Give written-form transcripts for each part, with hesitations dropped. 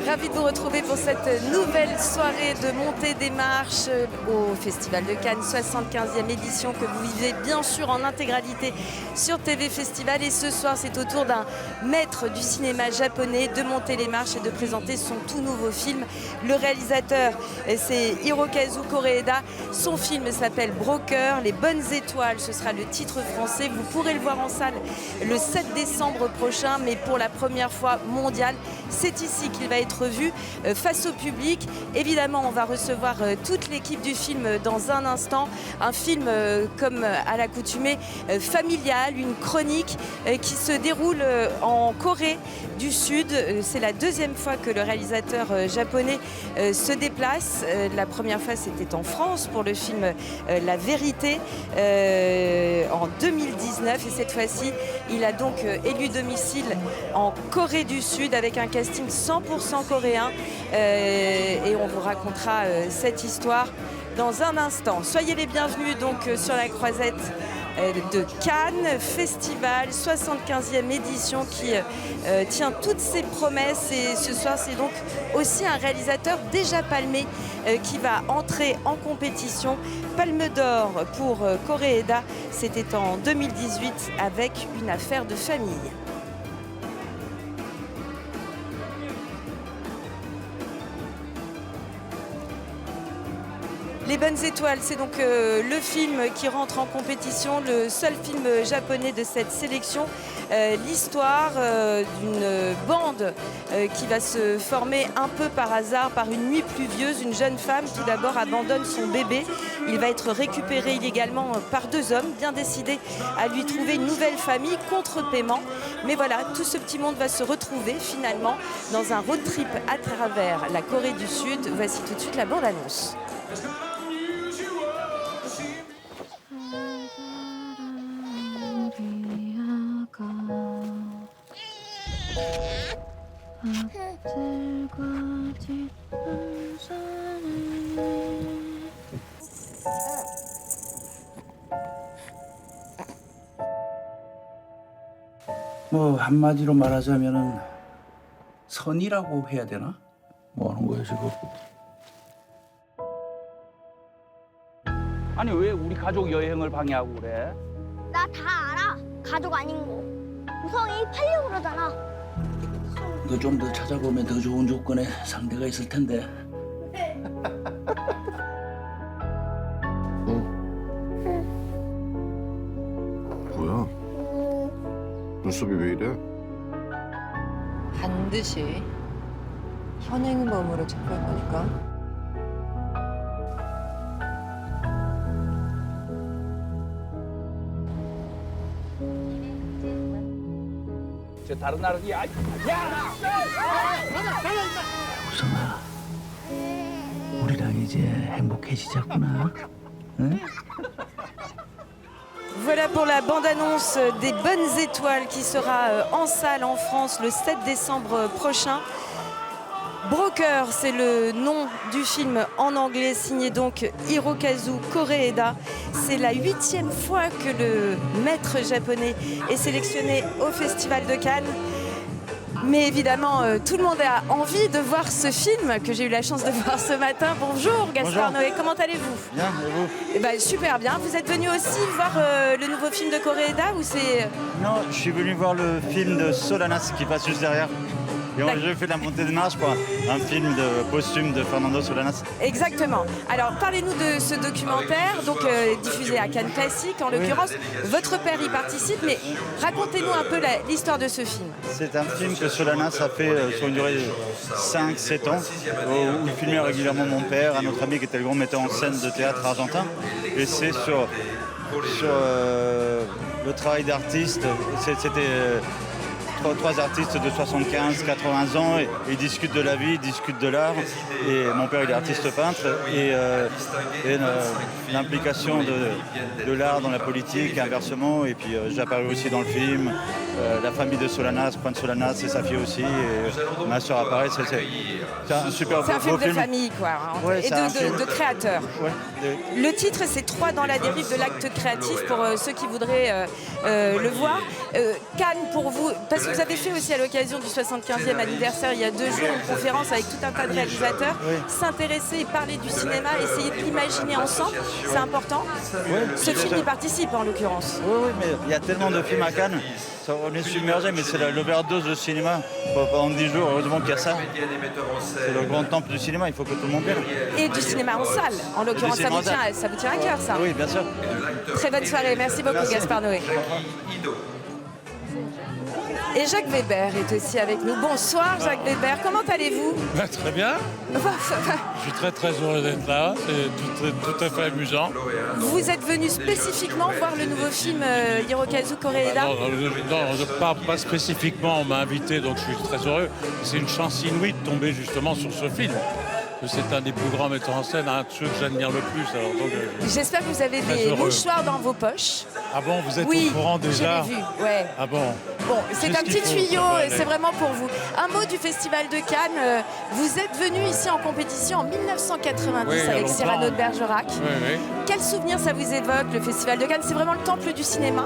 Ravi de vous retrouver pour cette nouvelle soirée de montée des marches au Festival de Cannes, 75e édition que vous vivez bien sûr en intégralité sur TV Festival. Et ce soir, c'est au tour d'un maître du cinéma japonais de monter les marches et de présenter son tout nouveau film. Le réalisateur, c'est Hirokazu Koreeda. Son film s'appelle Broker, Les Bonnes Étoiles, ce sera le titre français. Vous pourrez le voir en salle le 7 décembre prochain, mais pour la première fois mondiale. C'est ici qu'il va être vu face au public. Évidemment, on va recevoir toute l'équipe du film dans un instant. Un film, comme à l'accoutumée, familial, une chronique qui se déroule en Corée du Sud. C'est la deuxième fois que le réalisateur japonais se déplace. La première fois, c'était en France pour le film La Vérité en 2019. Et cette fois-ci, il a donc élu domicile en Corée du Sud avec un casting 100% coréen. Et on vous racontera cette histoire dans un instant. Soyez les bienvenus donc sur la croisette de Cannes, Festival, 75e édition qui tient toutes ses promesses. Et ce soir, c'est donc aussi un réalisateur déjà palmé qui va entrer en compétition. Palme d'or pour Koreeda, c'était en 2018 avec Une affaire de famille. Les Bonnes Étoiles, c'est donc le film qui rentre en compétition, le seul film japonais de cette sélection. L'histoire d'une bande qui va se former un peu par hasard, par une nuit pluvieuse. Une jeune femme, tout d'abord, abandonne son bébé. Il va être récupéré illégalement par deux hommes, bien décidés à lui trouver une nouvelle famille contre paiement. Mais voilà, tout ce petit monde va se retrouver finalement dans un road trip à travers la Corée du Sud. Voici tout de suite la bande-annonce. 뭐 한마디로 말하자면은 선이라고 해야 되나? 뭐 하는 거야 지금? 아니 왜 우리 가족 여행을 방해하고 그래? 나 다 알아. 가족 아닌 거. 우성이 팔려고 그러잖아. 너 좀 더 찾아보면 더 좋은 조건의 상대가 있을 텐데. 뭐야? 눈썹이 왜 이래? 반드시 현행범으로 체포할 거니까. 저 다른 나라 야! 우성아, 우리랑 이제 행복해지자꾸나. 응? Voilà pour la bande-annonce des Bonnes Étoiles qui sera en salle en France le 7 décembre prochain. Broker, c'est le nom du film en anglais, signé donc Hirokazu Koreeda. C'est la 8e fois que le maître japonais est sélectionné au Festival de Cannes. Mais évidemment, tout le monde a envie de voir ce film que j'ai eu la chance de voir ce matin. Bonjour Gaspard Noé, comment allez-vous? Bien, et vous? Eh ben, super bien. Vous êtes venu aussi voir le nouveau film de Koreeda ou c'est... Non, je suis venu voir le film de Solanas qui passe juste derrière. Et j'ai fait la montée de marche pour un film de posthume de Fernando Solanas. Exactement. Alors, parlez-nous de ce documentaire, donc diffusé à Cannes Classique en l'occurrence. Votre père y participe, mais racontez-nous un peu l'histoire de ce film. C'est un film que Solanas a fait sur une durée de 5-7 ans, où il filmait régulièrement mon père, un autre ami qui était le grand metteur en scène de théâtre argentin. Et c'est sur le travail d'artiste. C'était... Trois artistes de 75-80 ans et ils discutent de la vie, ils discutent de l'art. Et mon père il est artiste peintre et l'implication de l'art dans la politique, inversement. Et puis j'apparais aussi dans le film. La famille de Solanas, Juan Solanas et sa fille aussi. Et ma soeur apparaît. C'est un super beau film. C'est un film de famille quoi, hein, ouais, et de créateur. Ouais, Le titre c'est 3 dans la dérive de l'acte créatif pour ceux qui voudraient le voir. Cannes pour vous, parce que vous avez fait aussi à l'occasion du 75e anniversaire, il y a 2 jours, une conférence avec tout un tas de réalisateurs, s'intéresser et parler du cinéma, essayer de l'imaginer ensemble, c'est important. Ce film y participe en l'occurrence. Oui, mais il y a tellement de films à Cannes, on est submergé, mais c'est l'overdose de cinéma. Pendant 10 jours, heureusement qu'il y a ça. C'est le grand temple du cinéma, il faut que tout le monde vienne. Et du cinéma en salle, en l'occurrence, ça vous tient à cœur, ça. Oui, bien sûr. Très bonne soirée, merci beaucoup Gaspard Noé. Et Jacques Weber est aussi avec nous. Bonsoir Jacques Weber, comment allez-vous? Très bien. Je suis très très heureux d'être là, c'est tout à fait amusant. Vous êtes venu spécifiquement voir le nouveau film Hirokazu Koreeda? Non, pas spécifiquement, on m'a invité, donc je suis très heureux. C'est une chance inouïe de tomber justement sur ce film. C'est un des plus grands metteurs en scène, un de ceux que j'admire le plus. Alors, donc, j'espère que vous avez des mouchoirs dans vos poches. Ah bon, vous êtes au courant déjà? Oui, je l'ai vu, ouais. Ah bon? Bon, c'est un petit tuyau et c'est vraiment pour vous. Un mot du Festival de Cannes. Vous êtes venu ici en compétition en 1990 avec Cyrano de Bergerac. Oui. Quel souvenir ça vous évoque, le Festival de Cannes? C'est vraiment le temple du cinéma?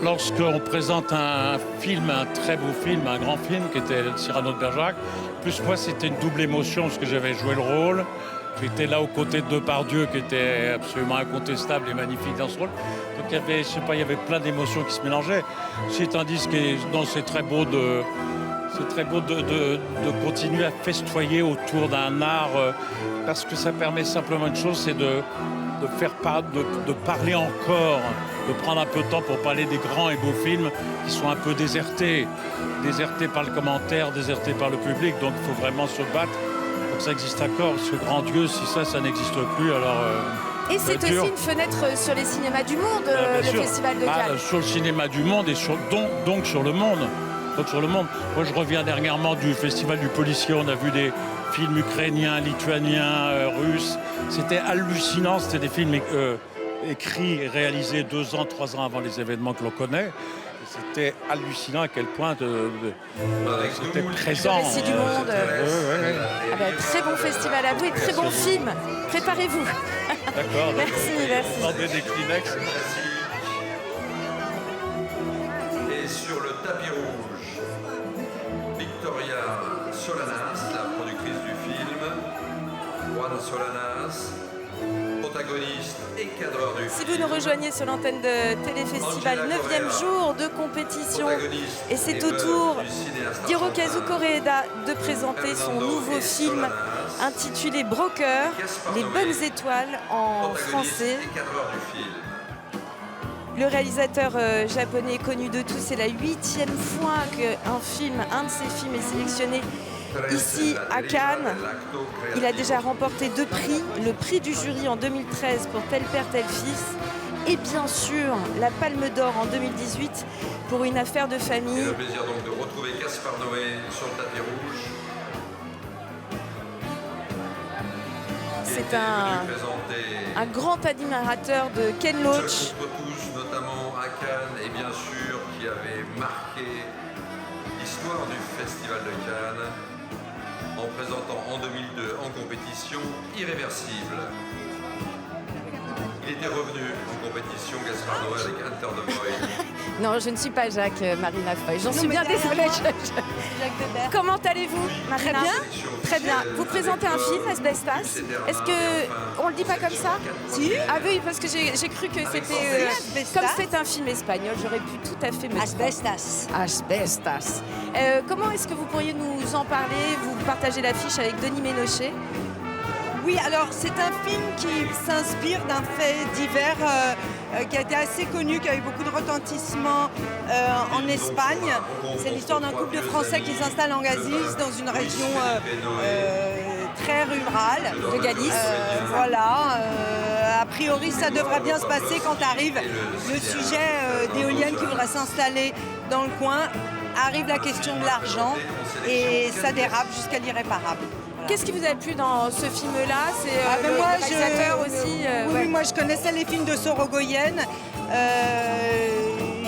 Lorsqu'on présente un film, un très beau film, un grand film qui était Cyrano de Bergerac, plus moi c'était une double émotion parce que j'avais joué le rôle. J'étais là aux côtés de Depardieu qui était absolument incontestable et magnifique dans ce rôle. Donc il y avait plein d'émotions qui se mélangeaient. C'est un disque c'est très beau de continuer à festoyer autour d'un art parce que ça permet simplement une chose, c'est de parler encore, de prendre un peu de temps pour parler des grands et beaux films qui sont un peu désertés par le commentaire, désertés par le public. Donc il faut vraiment se battre pour que ça existe encore. Ce grand Dieu, si ça n'existe plus, alors... Et c'est aussi une fenêtre sur les cinémas du monde, le Festival de Cannes. Sur le cinéma du monde et donc sur le monde. Moi, je reviens dernièrement du Festival du Policier. On a vu des films ukrainiens, lituaniens, russes. C'était hallucinant. C'était des films écrits et réalisés 2 ans, 3 ans avant les événements que l'on connaît. C'était hallucinant à quel point c'était présent. Le récit du monde. Très bon festival à vous et très bon film. Préparez-vous. D'accord. Merci. Demandez des Kleenex. Et sur le tapis rouge, Victoria Solanas, la productrice du film, Juan Solanas, protagoniste et cadreur du film. Si vous nous rejoignez sur l'antenne de Téléfestival, 9e jour de compétition, et c'est au tour d'Hirokazu Koreeda de présenter son nouveau film intitulé Broker, Les bonnes étoiles en français. Le réalisateur japonais connu de tous, c'est la 8e fois qu'un de ses films est sélectionné ici à Cannes. Il a déjà remporté 2 prix, le prix du jury en 2013 pour Tel père, tel fils, et bien sûr la Palme d'Or en 2018 pour Une affaire de famille. Et le plaisir donc de retrouver Gaspard Noé sur le tapis rouge. C'est un grand admirateur de Ken Loach. Tous, notamment à Cannes, et bien sûr qui avait marqué l'histoire du Festival de Cannes en présentant en 2002 en compétition Irréversible. Il était revenu en compétition, Gaspard Noé, avec Enter the Void. Non, je ne suis pas Jacques Marina Foy. J'en suis bien désolée. Comment allez-vous, Marina? Très bien. Vous présentez un film, Asbestas. Est-ce que on le dit pas comme ça? Si. Ah oui, parce que j'ai cru que c'était comme c'est un film espagnol, j'aurais pu tout à fait me Asbestas. Asbestas. Comment est-ce que vous pourriez nous en parler? Vous partagez l'affiche avec Denis Ménochet. Oui, alors c'est un film qui s'inspire d'un fait divers qui a été assez connu, qui a eu beaucoup de retentissement en Espagne. C'est l'histoire d'un couple de Français qui s'installe en Galice, dans une région très rurale. De Galice. A priori, ça devrait bien se passer quand arrive le sujet d'éoliennes qui voudraient s'installer dans le coin. Arrive la question de l'argent et ça dérape jusqu'à l'irréparable. Qu'est-ce qui vous a plu dans ce film-là? C'est le réalisateur aussi Oui, moi je connaissais les films de Sorogoyen.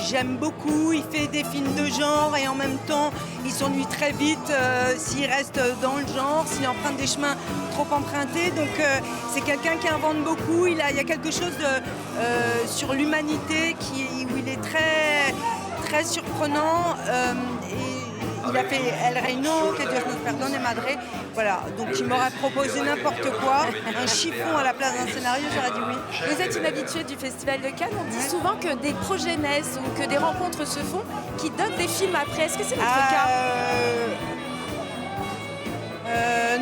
J'aime beaucoup, il fait des films de genre et en même temps il s'ennuie très vite s'il reste dans le genre, s'il emprunte des chemins trop empruntés. Donc c'est quelqu'un qui invente beaucoup, il y a quelque chose sur l'humanité où il est très très surprenant. Et il a fait El Reino, Que Dios nos perdone, Madre. Voilà, donc il m'aurait proposé n'importe quoi. Un chiffon à la place d'un scénario, j'aurais dit oui. Vous êtes une habituée du Festival de Cannes. On dit souvent que des projets naissent ou que des rencontres se font qui donnent des films après. Est-ce que c'est votre cas?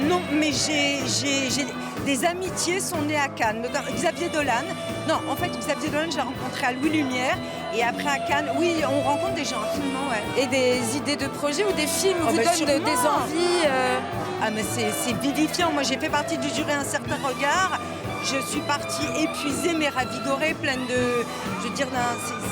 Non, mais j'ai des amitiés sont nées à Cannes, notamment Xavier Dolan. Non, en fait, Xavier Dolan, je l'ai rencontré à Louis Lumière. Et après à Cannes, oui, on rencontre des gens, absolument, ouais. Et des idées de projets ou des films Oh, vous bah, donnent sûrement. des envies Ah, mais c'est vivifiant. Moi, j'ai fait partie du jury Un certain regard. Je suis partie épuisée, mais ravigorée, pleine de... Je veux dire,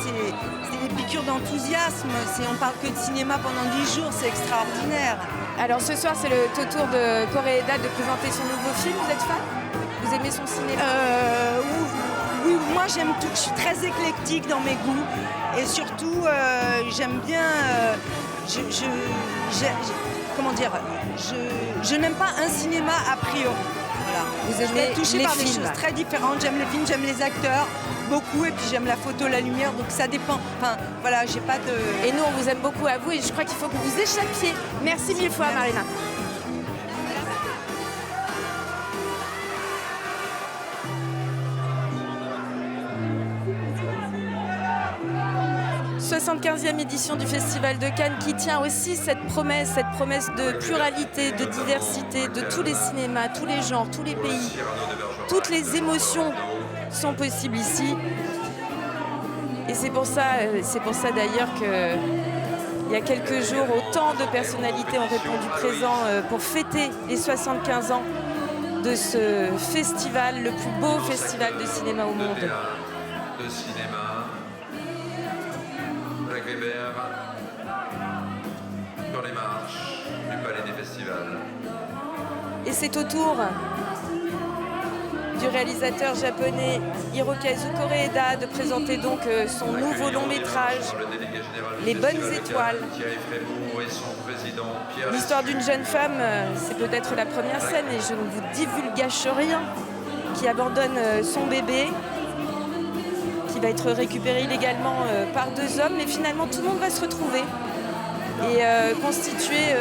c'est des piqûres d'enthousiasme. On parle que de cinéma pendant 10 jours, c'est extraordinaire. Alors ce soir, c'est le tour de Koreeda de présenter son nouveau film. Vous êtes fan? Vous aimez son cinéma? Oui, moi j'aime tout. Je suis très éclectique dans mes goûts. Et surtout, j'aime bien... comment dire? Je n'aime pas un cinéma a priori. Voilà. Vous aimez je vais être touchée les par films. des choses très différentes. J'aime les films, j'aime les acteurs, beaucoup. Et puis j'aime la photo, la lumière. Donc ça dépend. Enfin, voilà, j'ai pas de... Et nous, on vous aime beaucoup à vous et je crois qu'il faut que vous échappiez. Merci mille fois, Marina. « 75e édition du Festival de Cannes qui tient aussi cette promesse de pluralité, de diversité, de tous les cinémas, tous les genres, tous les pays. Toutes les émotions sont possibles ici. Et c'est pour ça d'ailleurs qu'il y a quelques jours, autant de personnalités ont répondu présent pour fêter les 75 ans de ce festival, le plus beau festival de cinéma au monde. De cinéma, Jacques Weber, sur les marches du Palais des Festivals. Et c'est au tour du réalisateur japonais Hirokazu Koreeda de présenter donc son nouveau long métrage, Les Bonnes Étoiles. L'histoire d'une jeune femme, c'est peut-être la première scène et je ne vous divulgage rien, qui abandonne son bébé, qui va être récupéré illégalement par 2 hommes, mais finalement tout le monde va se retrouver et constituer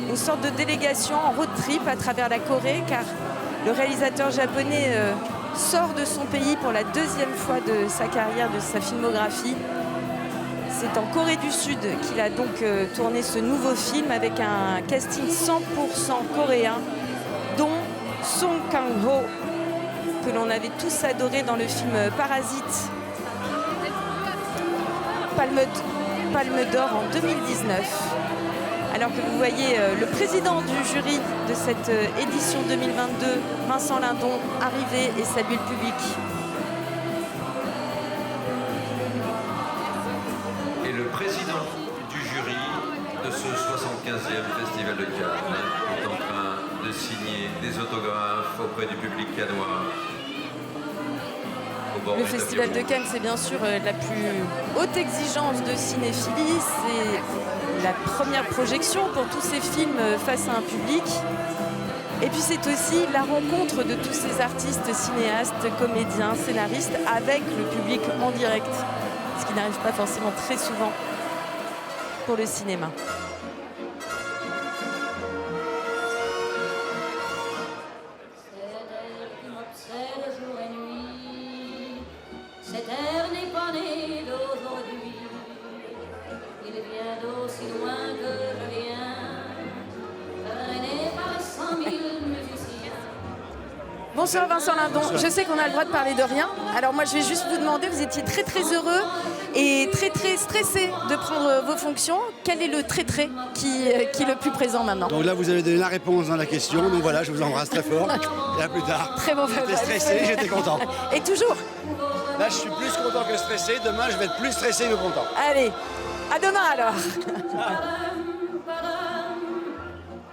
une sorte de délégation en road trip à travers la Corée, car le réalisateur japonais sort de son pays pour la 2e fois de sa carrière, de sa filmographie. C'est en Corée du Sud qu'il a donc tourné ce nouveau film avec un casting 100% coréen, dont Song Kang-ho, que l'on avait tous adoré dans le film Parasite, Palme d'Or en 2019. Alors que vous voyez le président du jury de cette édition 2022, Vincent Lindon, arriver et saluer le public. Et le président du jury de ce 75e Festival de Cannes est en train de signer des autographes auprès du public cannois. Le Festival de Cannes, c'est bien sûr la plus haute exigence de cinéphilie. C'est la première projection pour tous ces films face à un public. Et puis c'est aussi la rencontre de tous ces artistes, cinéastes, comédiens, scénaristes avec le public en direct, ce qui n'arrive pas forcément très souvent pour le cinéma. Cette ère n'est pas née d'aujourd'hui. Il vient d'aussi loin que je viens, traîné par 100 000 musiciens. Bonsoir Vincent Lindon. Bonsoir. Je sais qu'on a le droit de parler de rien. Alors moi je vais juste vous demander, vous étiez très très heureux et très très stressé de prendre vos fonctions. Quel est le très qui est le plus présent maintenant? Donc là, vous avez donné la réponse dans la question. Donc voilà, je vous embrasse très fort. Et à plus tard. Très bon. J'étais stressé, j'étais content. Et toujours. Là, je suis plus content que stressé. Demain, je vais être plus stressé que content. Allez, à demain alors.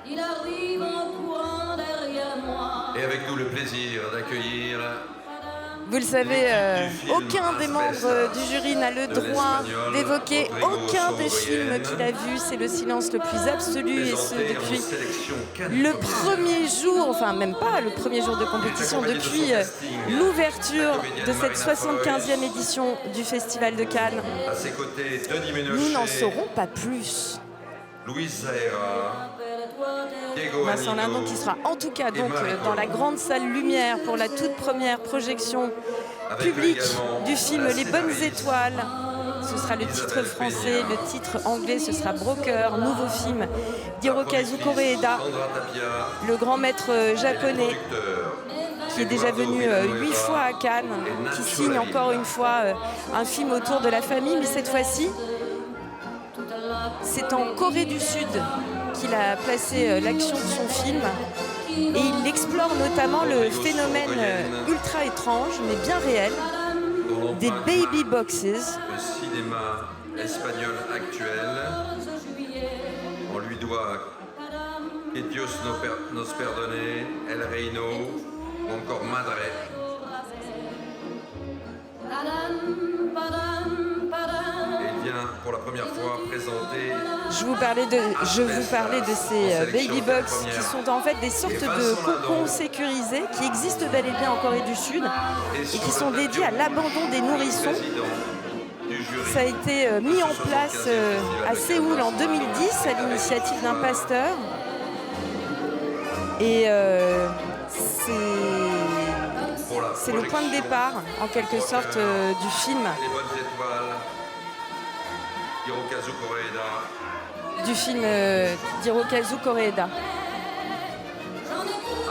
Il arrive en courant derrière moi. Et avec nous le plaisir d'accueillir Vous le savez, aucun des membres du jury n'a le droit d'évoquer aucun des films qu'il a vus. C'est le silence le plus absolu, et ce depuis le premier jour, enfin même pas le premier jour de compétition, depuis l'ouverture de cette 75e édition du Festival de Cannes. À ses côtés, Denis Ménochet, Nous n'en saurons pas plus. Louise Zahera, Diego Vincent Lindon qui sera en tout cas donc dans la grande salle Lumière pour la toute première projection public du film Les Bonnes Étoiles. Ce sera le titre français, le titre anglais ce sera Broker, nouveau film d'Hirokazu Koreeda, le grand maître japonais qui est déjà venu 8 fois à Cannes, qui signe encore une fois un film autour de la famille, mais cette fois-ci c'est en Corée du Sud qu'il a placé l'action de son film. Et il explore notamment le phénomène ultra étrange, mais bien réel, des baby boxes. Le cinéma espagnol actuel. On lui doit Que Dios nos perdone, El Reino ou encore Madre. Et il vient pour la première fois présenter. Je vous parlais de ces baby box qui sont en fait des sortes de cocons sécurisés qui existent bel et bien en Corée du Sud et qui sont dédiés à l'abandon des nourrissons. Ça a été mis en place à Séoul en 2010 à l'initiative d'un pasteur. Et c'est le point de départ en quelque sorte du film. Les Bonnes Étoiles, Hirokazu Koreeda. Du film d'Hirokazu Koreeda.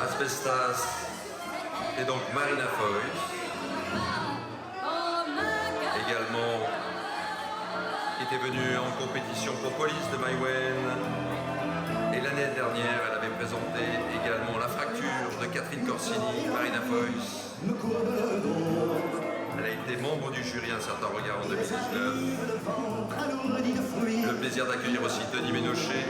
Asbestas et donc Marina Foïs. Également, qui était venue en compétition pour Police de Maïwen. Et l'année dernière, elle avait présenté également La Fracture de Catherine Corsini, Marina Foïs. Elle a été membre du jury Un Certain Regard en 2019. Le plaisir d'accueillir aussi Denis Ménochet,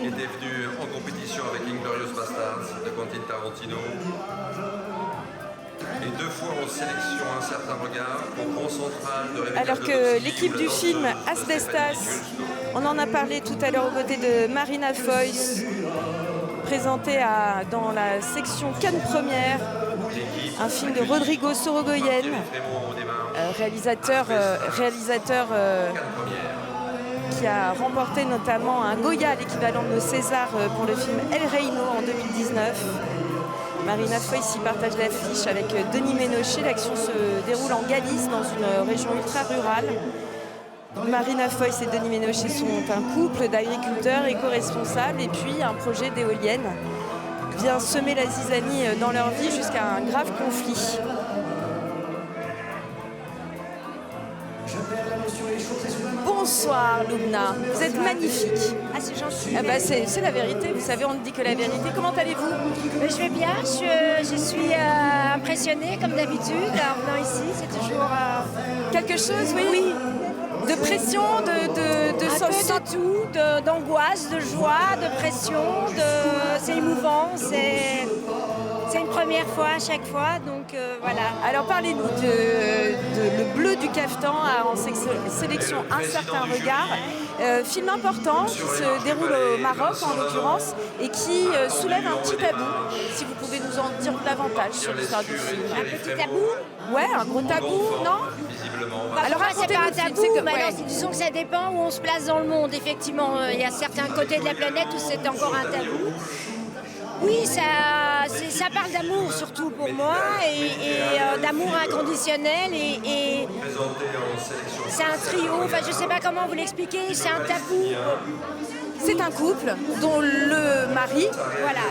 qui était venu en compétition avec Inglourious Basterds de Quentin Tarantino. Et 2 fois en sélection Un Certain Regard pour Grand Central de Rebecca Alors que l'équipe du film Asbestas, on en a parlé tout à l'heure aux côtés de Marina Foïs, présentée dans la section Cannes Première, un film de Rodrigo Sorogoyen, réalisateur qui a remporté notamment un Goya, l'équivalent de César, pour le film El Reino en 2019. Marina Foïs y partage l'affiche avec Denis Ménochet. L'action se déroule en Galice, dans une région ultra rurale. Marina Foïs et Denis Ménochet sont un couple d'agriculteurs éco-responsables et puis un projet d'éolienne vient semer la zizanie dans leur vie jusqu'à un grave conflit. Bonsoir Loubna, vous êtes magnifique. Ah, c'est gentil. Ah bah, c'est la vérité, vous savez, on ne dit que la vérité. Comment allez-vous? Je vais bien, je suis impressionnée comme d'habitude en venant ici, c'est toujours... Quelque chose, oui. De pression, de un peu de tout, d'angoisse, de joie, de pression, c'est émouvant, c'est une première fois à chaque fois, donc voilà. Alors parlez-nous de Le Bleu du Caftan en sélection Un Certain Regard. Film important qui se déroule au Maroc en l'occurrence et qui soulève un petit tabou. Si vous pouvez nous en dire davantage sur l'histoire du film. Un petit tabou? Ouais, un gros tabou, non? Alors c'est pas un tabou, disons que ça dépend où on se place dans le monde. Effectivement, il y a certains côtés de la planète où c'est encore un tabou. Oui, ça parle d'amour surtout pour moi et d'amour inconditionnel et c'est un trio, enfin je sais pas comment vous l'expliquer, c'est un tabou. C'est un couple dont le mari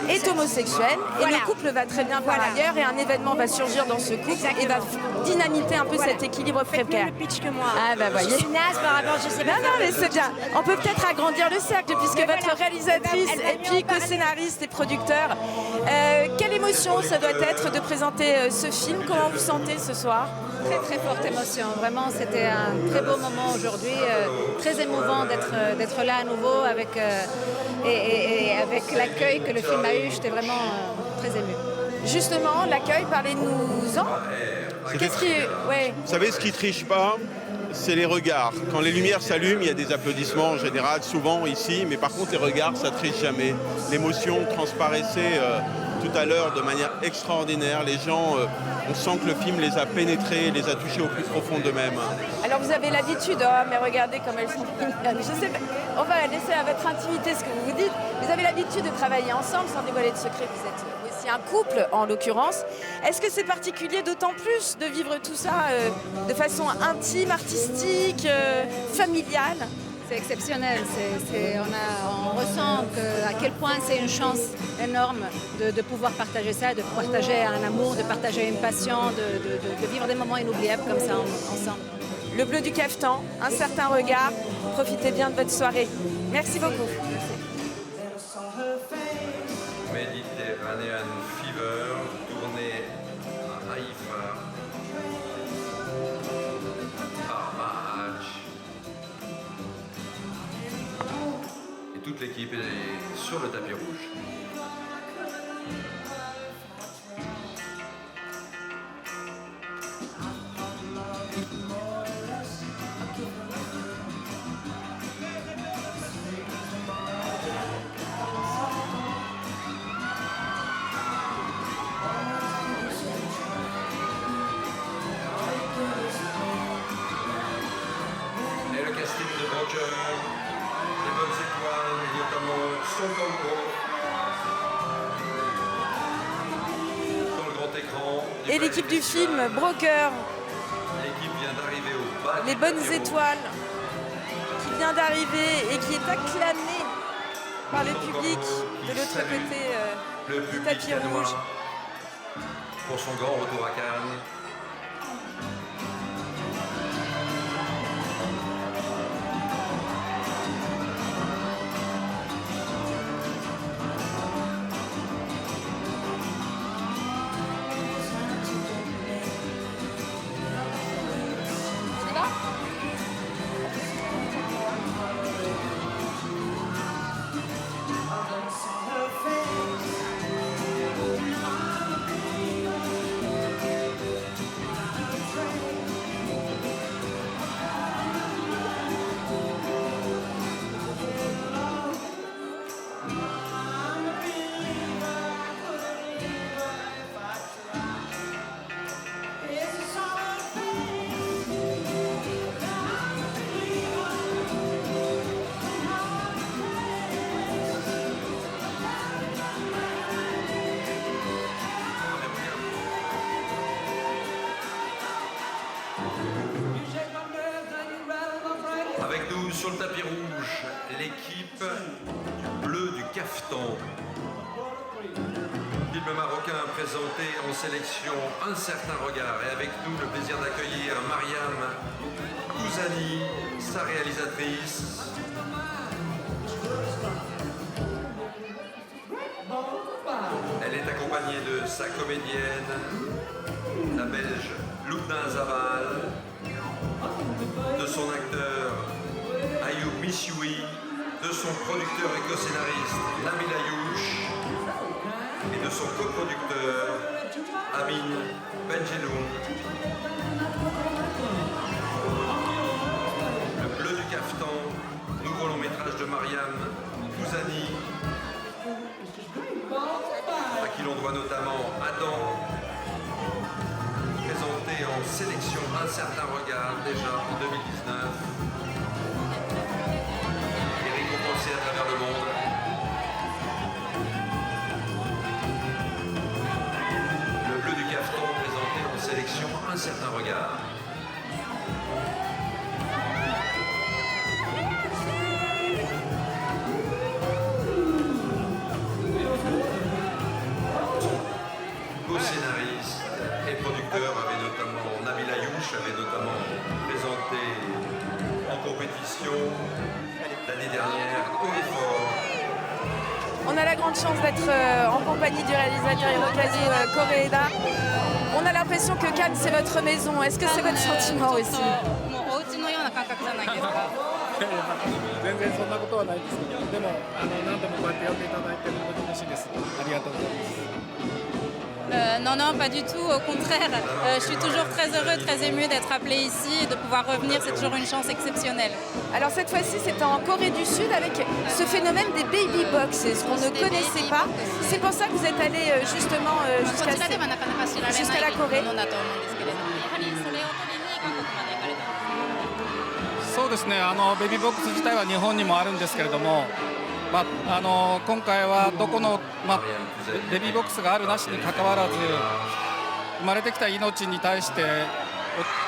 est homosexuel et le couple va très bien par ailleurs et un événement va surgir dans ce couple et va dynamiter un peu cet équilibre précaire. Faites mieux le pitch que moi. Ah bah voyez. Je suis naze par rapport, je sais pas. Non, mais c'est bien. On peut peut-être agrandir le cercle puisque votre réalisatrice et puis co-scénariste et producteur. Quelle émotion ça doit être de présenter ce film? Comment vous sentez ce soir? Très très forte émotion, vraiment c'était un très beau moment aujourd'hui, très émouvant d'être là à nouveau et avec l'accueil que le film a eu, j'étais vraiment très émue. justement l'accueil, parlez-nous-en. Qu'est-ce qui est... Ouais. Vous savez, ce qui triche pas, c'est les regards. Quand les lumières s'allument, il y a des applaudissements en général, souvent ici, mais par contre les regards, ça triche jamais. L'émotion transparaissait tout à l'heure de manière extraordinaire. Les gens, on sent que le film les a pénétrés, les a touchés au plus profond d'eux-mêmes. Alors vous avez l'habitude, mais regardez comme elles sont mignonnes. Je sais pas, on va laisser à votre intimité ce que vous vous dites. Vous avez l'habitude de travailler ensemble sans dévoiler de secret. Vous êtes aussi un couple en l'occurrence. Est-ce que c'est particulier d'autant plus de vivre tout ça de façon intime, artistique, familiale? C'est exceptionnel. On ressent à quel point c'est une chance énorme de pouvoir partager ça, de partager un amour, de partager une passion, de vivre des moments inoubliables comme ça ensemble. Le bleu du cafetan, un certain regard. Profitez bien de votre soirée. Merci beaucoup. Mediterranean Fever, tourné à Haïfa, par Mahaj. Et toute l'équipe est sur le tapis rouge. Les bonnes étoiles, et notamment Son Campo, dans le grand écran. Et l'équipe du film, Broker. L'équipe vient d'arriver au bas. Les bonnes étoiles, qui vient d'arriver et qui est acclamée par le public de l'autre côté du tapis rouge. Pour son grand retour à Cannes. Avec nous sur le tapis rouge, l'équipe du bleu du cafetan. Film marocain présenté en sélection Un certain regard. Et avec nous, le plaisir d'accueillir Mariam Ouzani, sa réalisatrice. Elle est accompagnée de sa comédienne, la belge Loubna Zabal, de son acteur Ayoub Missioui, de son producteur et co-scénariste Nabil Ayouch et de son coproducteur Amin Benjeloun. Le bleu du cafetan, nouveau long métrage de Mariam Ouzani, à qui l'on doit notamment Adam, présenté en sélection Un certain regard déjà en 2019 et récompensé à travers le monde. Le bleu du cafetan présenté en sélection Un certain regard. Co-scénariste et producteur avait notamment Nabil Ayouch, avait notamment présenté en compétition l'année dernière au effort. On a la grande chance d'être en compagnie du réalisateur Hirokazu Koreeda. On a l'impression que Cannes c'est votre maison. Est-ce que c'est votre sentiment aussi? 全然そんなことはないですけど、でも何度もこうやって呼んでいただいて本当に嬉しいです。ありがとうございます。Non, non, pas du tout. Au contraire, je suis toujours très heureux, très émue d'être appelée ici et de pouvoir revenir. C'est toujours une chance exceptionnelle. Alors cette fois-ci, c'est en Corée du Sud avec ce phénomène des baby box, ce qu'on ne connaissait pas. C'est pour ça que vous êtes allé justement jusqu'à la Corée. そうですね、ベビーボックス自体は日本にもあるんですけれども、今回はどこの、ベビーボックスがあるなしにかかわらず生まれてきた命に対して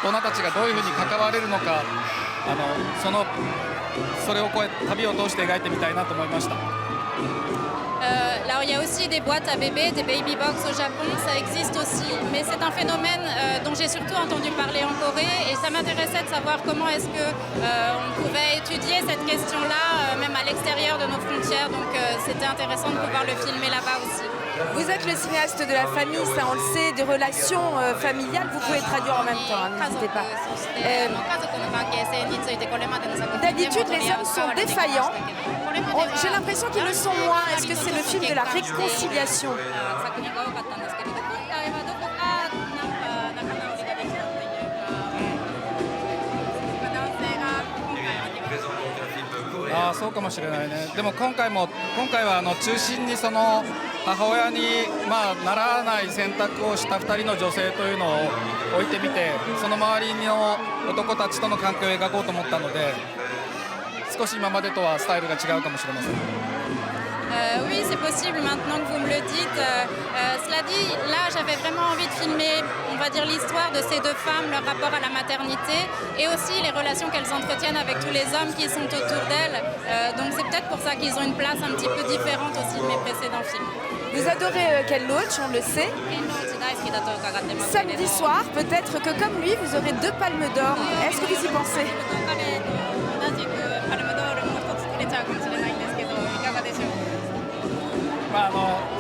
大人たちがどういうふうに関われるのか、それを旅を通して描いてみたいなと思いました。Alors il y a aussi des boîtes à bébés, des baby box au Japon, ça existe aussi, mais c'est un phénomène dont j'ai surtout entendu parler en Corée et ça m'intéressait de savoir comment est-ce que on pouvait étudier cette question-là même à l'extérieur de nos frontières, donc c'était intéressant de pouvoir le filmer là-bas aussi. Vous êtes le cinéaste de la famille, ça on le sait, des relations familiales, vous pouvez traduire en même temps, hein, n'hésitez pas. D'habitude les hommes sont défaillants, j'ai l'impression qu'ils le sont moins. Est-ce que c'est le film de la réconciliation?そうかもしれないね。でも今回は中心にその母親にならない選択をした2人の女性というのを置いてみて、その周りの男たちとの関係を描こうと思ったので、少し今までとはスタイルが違うかもしれません。Oui, c'est possible maintenant que vous me le dites. Cela dit, là, j'avais vraiment envie de filmer, on va dire, l'histoire de ces deux femmes, leur rapport à la maternité et aussi les relations qu'elles entretiennent avec tous les hommes qui sont autour d'elles. Donc c'est peut-être pour ça qu'ils ont une place un petit peu différente aussi de mes précédents films. Vous adorez Ken Loach, on le sait. Samedi soir, peut-être que comme lui, vous aurez 2 palmes d'or. Est-ce que vous y pensez?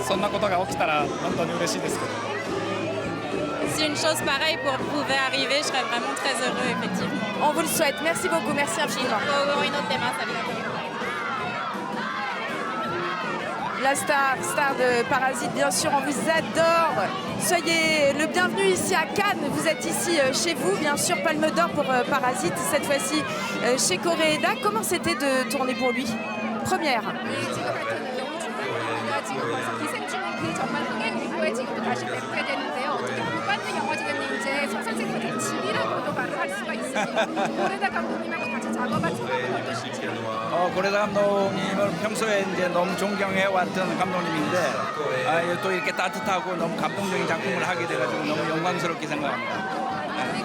そんなことが起きたら本当に嬉しいですけど。Si une chose pareille pouvait arriver, je serais vraiment très heureux, effectivement. On vous le souhaite. Merci beaucoup. Merci infiniment. La star de Parasite, bien sûr, on vous adore. Soyez le bienvenu ici à Cannes. Vous êtes ici chez vous, bien sûr, Palme d'Or pour Parasite, cette fois-ci chez Koreeda. Comment c'était de tourner pour lui? Première. 정말 흥행이고에 지금도 다시 뵙게 되는데요. 어떻게 무관능 영화제였는지 송 선생님한테 집이라고도 말을 할 수가 있습니다. 고레다 감독님하고 같이 작업한 소감은 어떠신지요? 고레다 감독님을 평소에 이제 너무 존경해 왔던 감독님인데 또 이렇게 따뜻하고 너무 감동적인 작품을 하게 돼가지고 너무 영광스럽게 생각합니다.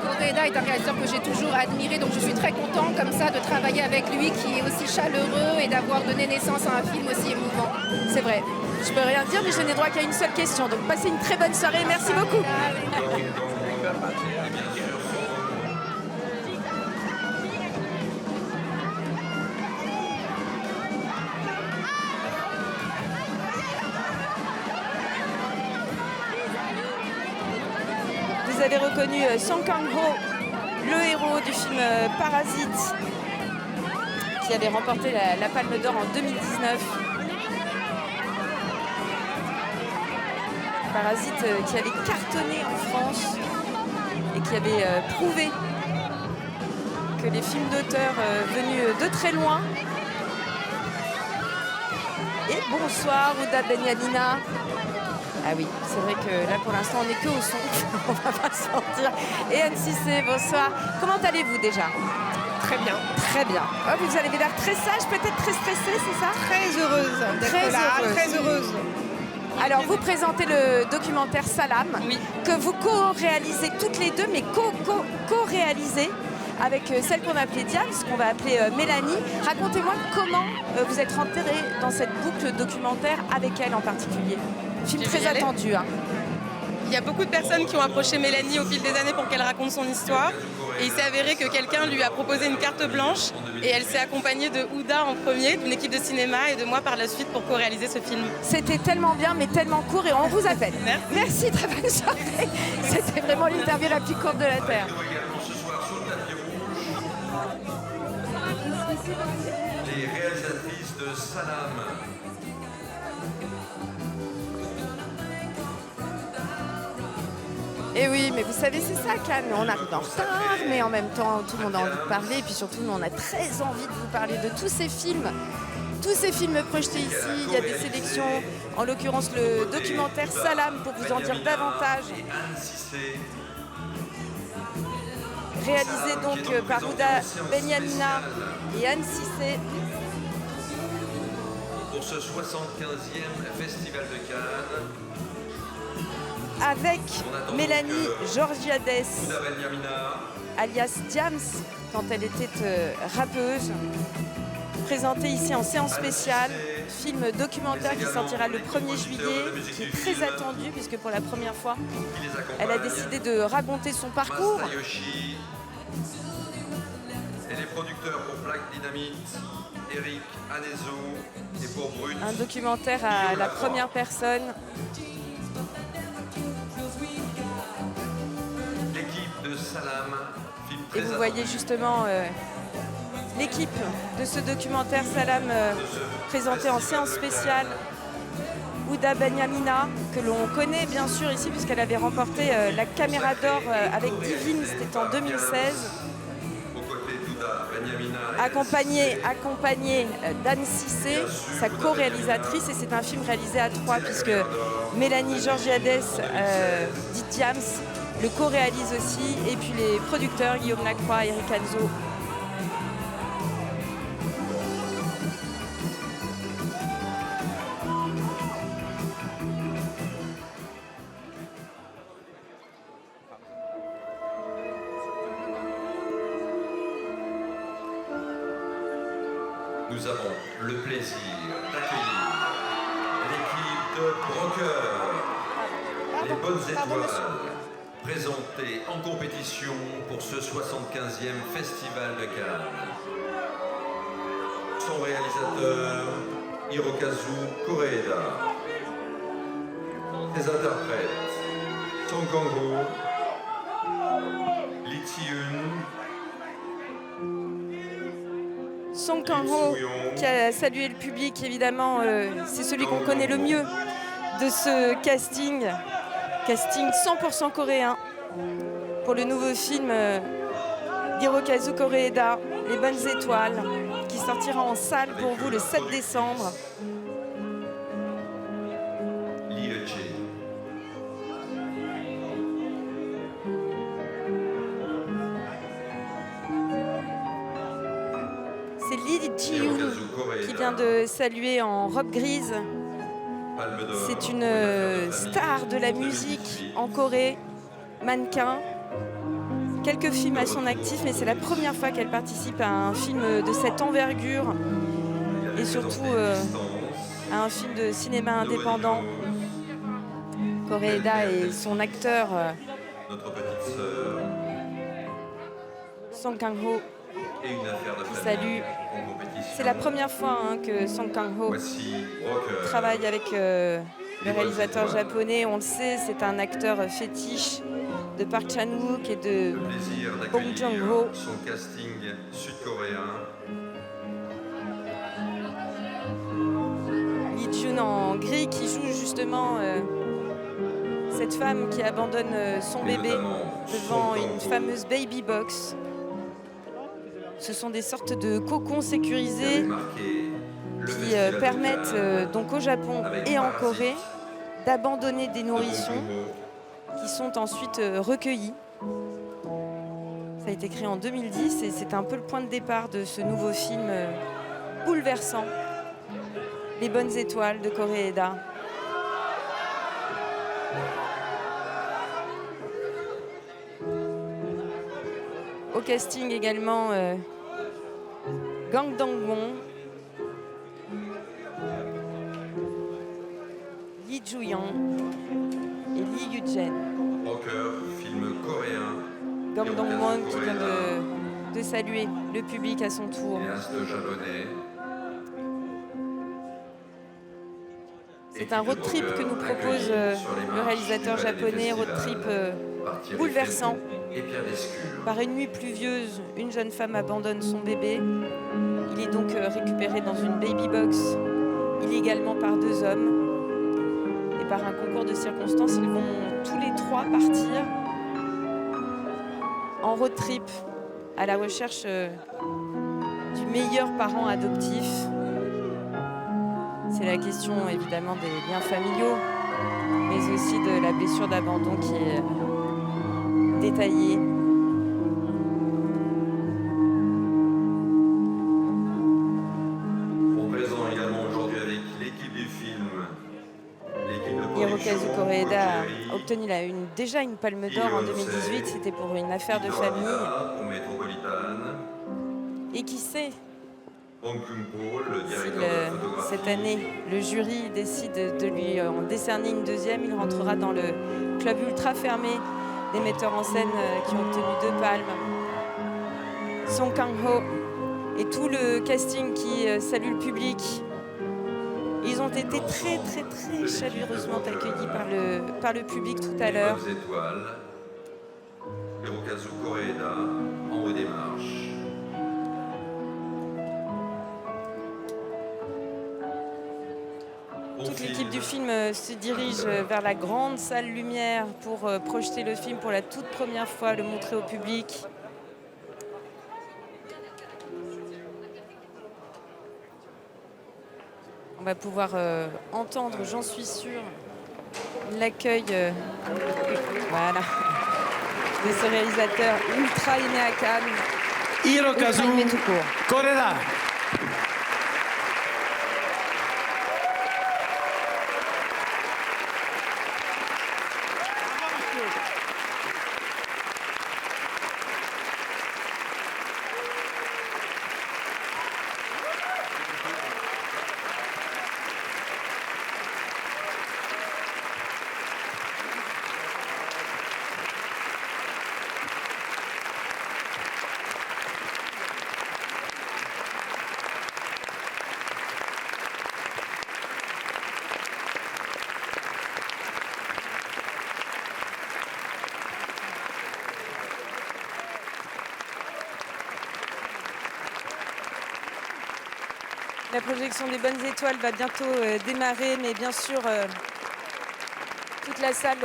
Koreeda est un réalisateur que j'ai toujours admiré, donc je suis très content comme ça de travailler avec lui, qui est aussi chaleureux et d'avoir donné naissance à un film aussi émouvant. C'est vrai. Je peux rien dire, mais je n'ai droit qu'à une seule question. Donc passez une très bonne soirée. Merci beaucoup. Vous avez reconnu Song Kang-ho, le héros du film Parasite, qui avait remporté la Palme d'Or en 2019. Parasite qui avait cartonné en France et qui avait prouvé que les films d'auteur venus de très loin. Et bonsoir Ouda Benyamina. Ah oui, c'est vrai que là pour l'instant on n'est que au son, on va pas se mentir. Et Anne Cissé, bonsoir. Comment allez-vous déjà? Très bien. Très bien. Oh, vous avez l'air très sage, peut-être très stressée, c'est ça? Très heureuse d'être là, très heureuse. Alors vous présentez le documentaire Salam, que vous co-réalisez toutes les deux, mais co-réalisez avec celle qu'on a appelée Diane, ce qu'on va appeler Mélanie. Racontez-moi comment vous êtes rentrée dans cette boucle documentaire avec elle en particulier. Film très attendu. Hein. Il y a beaucoup de personnes qui ont approché Mélanie au fil des années pour qu'elle raconte son histoire. Et il s'est avéré que quelqu'un lui a proposé une carte blanche et elle s'est accompagnée de Ouda en premier, d'une équipe de cinéma, et de moi par la suite pour co-réaliser ce film. C'était tellement bien mais tellement court et on vous appelle. Merci, très bonne soirée. C'était vraiment l'interview la plus courte de la Terre. Les réalisatrices de Salam. Et oui, mais vous savez, c'est ça, Cannes. On arrive en retard, mais en même temps, tout le monde a envie de parler. Et puis surtout, nous, on a très envie de vous parler de tous ces films. Tous ces films projetés ici, il y a des sélections, en l'occurrence le documentaire Salam, pour vous en dire davantage. Réalisé donc par Ouda Benyamina et Anne Cissé. Pour ce 75e Festival de Cannes. Avec Mélanie Georgiades, alias Diams, quand elle était rappeuse, présentée ici en séance spéciale, film documentaire qui sortira le 1er juillet, qui est très attendu puisque pour la première fois, elle a décidé de raconter son parcours. Et les producteurs pour Black Dynamite, Eric Anezo, et pour Brut. Un documentaire à la première personne. De Salam, film très et vous voyez justement l'équipe de ce documentaire Salam présenté en séance spéciale. Ouda Benyamina, que l'on connaît bien sûr ici puisqu'elle avait remporté la Caméra d'Or avec Divine, c'était en 2016. Accompagnée d'Anne Cissé, sa co-réalisatrice, et c'est un film réalisé à 3 puisque Mélanie Georgiades, dit Diams, le co-réalise aussi, et puis les producteurs Guillaume Lacroix, Eric Anzo. Nous avons le plaisir d'accueillir l'équipe de Broker, les bonnes étoiles, présentées en compétition pour ce 75e Festival de Cannes. Son réalisateur, Hirokazu Koreeda. Les interprètes, Song Kang-ho, Lee Ji-eun, Song Kang-ho, qui a salué le public, évidemment, c'est celui qu'on connaît le mieux de ce casting 100% coréen pour le nouveau film d'Hirokazu Koreeda, Les Bonnes Étoiles, qui sortira en salle pour vous le 7 décembre. C'est Lee Ji-eun qui vient de saluer en robe grise. C'est une star de la musique en Corée, mannequin. Quelques films à son actif, mais c'est la première fois qu'elle participe à un film de cette envergure et surtout à un film de cinéma indépendant. Koreeda et son acteur Song Kang-ho qui salue. C'est la première fois que Song Kang-ho travaille avec le réalisateur japonais. On le sait, c'est un acteur fétiche de Park Chan-wook et de Bong Joon-ho. Son casting sud-coréen. Lee Ji-eun en gris qui joue justement cette femme qui abandonne son bébé devant une fameuse baby box. Ce sont des sortes de cocons sécurisés qui permettent donc au Japon et en Corée d'abandonner des nourrissons qui sont ensuite recueillis. Ça a été créé en 2010 et c'est un peu le point de départ de ce nouveau film bouleversant, Les Bonnes Étoiles de Koreeda. Au casting également Gang Dong-won, Lee Ju-young et Lee Yu-jen. Broker, film coréen. Gang Dong-won qui vient de saluer le public à son tour. Cinéaste japonais. C'est un road trip que nous propose le réalisateur japonais, road trip bouleversant. Par une nuit pluvieuse, une jeune femme abandonne son bébé. Il est donc récupéré dans une baby box, illégalement par 2 hommes. Et par un concours de circonstances, ils vont tous les 3 partir en road trip à la recherche du meilleur parent adoptif. C'est la question évidemment des liens familiaux, mais aussi de la blessure d'abandon qui est détaillée. Présent également aujourd'hui avec l'équipe du film, l'équipe de production. Hirokazu Koreeda a obtenu déjà une palme d'or en 2018, c'était pour Une affaire de famille. Pour Métropolitane. Et qui sait, Hong Kyung-po, le si directeur de la photographie. cette année le jury décide de lui en décerner une deuxième, il rentrera dans le club ultra fermé des metteurs en scène qui ont obtenu 2 palmes. Song Kang-ho et tout le casting qui salue le public. Ils ont été très chaleureusement accueillis par le public tout à l'heure. Les étoiles. Hirokazu Koreeda en haut des marches. Toute l'équipe du film se dirige vers la grande salle lumière pour projeter le film pour la toute première fois, le montrer au public. On va pouvoir entendre, j'en suis sûre, l'accueil voilà, de ce réalisateur ultra aimé à Cannes. Hirokazu Koreeda. La projection des Bonnes Étoiles va bientôt démarrer, mais bien sûr, toute la salle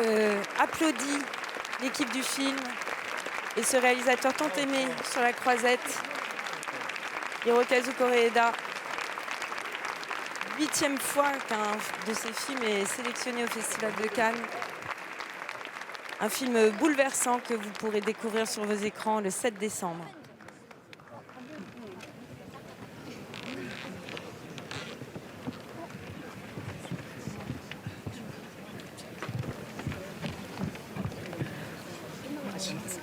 applaudit l'équipe du film et ce réalisateur tant aimé sur la croisette, Hirokazu Koreeda. 8e fois qu'un de ses films est sélectionné au Festival de Cannes. Un film bouleversant que vous pourrez découvrir sur vos écrans le 7 décembre. Merci.